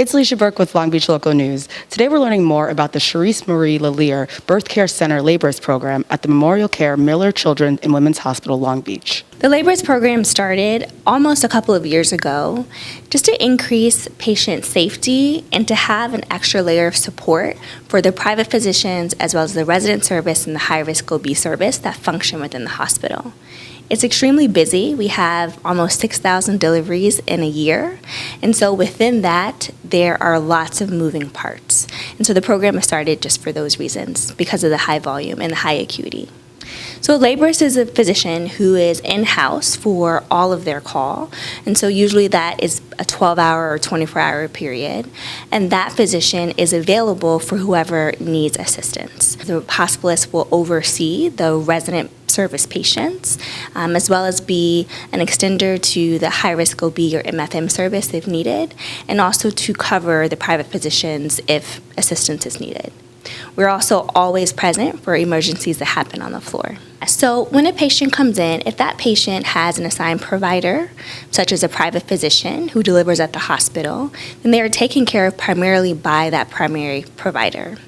It's Alicia Burke with Long Beach Local News. Today we're learning more about the Charisse Marie Lallier Birth Care Center Laborist program at the Memorial Care Miller Children and Women's Hospital, Long Beach. The Laborist program started almost a couple of years ago just to increase patient safety and to have an extra layer of support for the private physicians as well as the resident service and the high-risk OB service that function within the hospital. It's extremely busy. We have almost 6,000 deliveries in a year. And so within that, there are lots of moving parts. And so the program was started just for those reasons, because of the high volume and the high acuity. So a laborist is a physician who is in-house for all of their call. And so usually that is a 12-hour or 24-hour period. And that physician is available for whoever needs assistance. The hospitalist will oversee the resident service patients, as well as be an extender to the high-risk OB or MFM service if needed, and also to cover the private physicians if assistance is needed. We're also always present for emergencies that happen on the floor. So when a patient comes in, if that patient has an assigned provider, such as a private physician who delivers at the hospital, then they are taken care of primarily by that primary provider.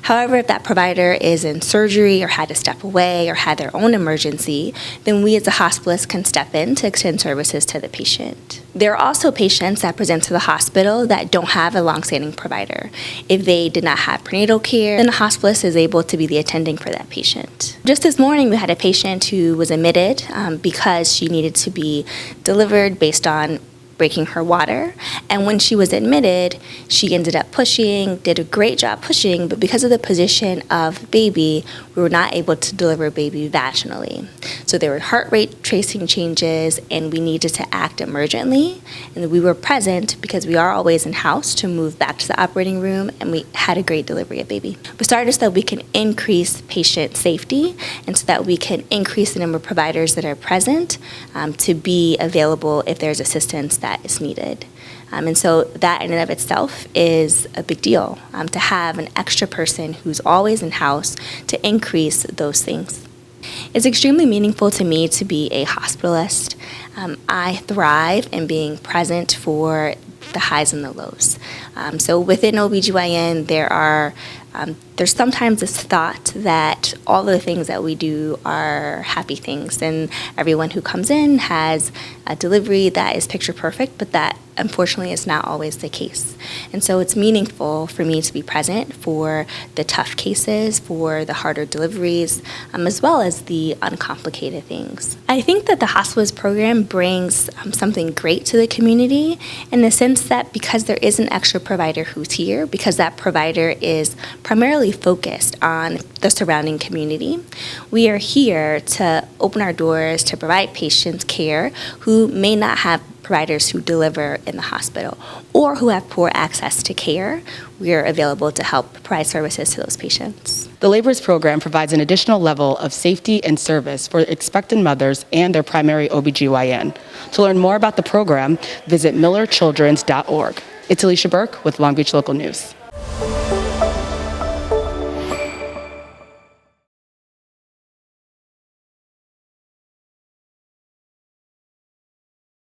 However, if that provider is in surgery or had to step away or had their own emergency, then we as a hospitalist can step in to extend services to the patient. There are also patients that present to the hospital that don't have a longstanding provider. If they did not have prenatal care, then the hospitalist is able to be the attending for that patient. Just this morning, we had a patient who was admitted because she needed to be delivered based on breaking her water. And when she was admitted, she ended up pushing, did a great job pushing, but because of the position of baby, we were not able to deliver baby vaginally. So there were heart rate tracing changes, and we needed to act emergently. And we were present because we are always in-house to move back to the operating room, and we had a great delivery of baby. We started so that we can increase patient safety and so that we can increase the number of providers that are present to be available if there's assistance that is needed. And so that in and of itself is a big deal, to have an extra person who's always in-house to increase those things. It's extremely meaningful to me to be a hospitalist. I thrive in being present for the highs and the lows. So within OBGYN, there's sometimes this thought that all the things that we do are happy things, and everyone who comes in has a delivery that is picture perfect, but that unfortunately is not always the case. And so it's meaningful for me to be present for the tough cases, for the harder deliveries, as well as the uncomplicated things. I think that the hospitalist program brings something great to the community in the sense that because there is an extra provider who's here, because that provider is primarily focused on the surrounding community, we are here to open our doors to provide patients care who may not have providers who deliver in the hospital or who have poor access to care. We are available to help provide services to those patients. The Laborist program provides an additional level of safety and service for expectant mothers and their primary OBGYN. To learn more about the program, visit millerchildrens.org. It's Alicia Burke with Long Beach Local News.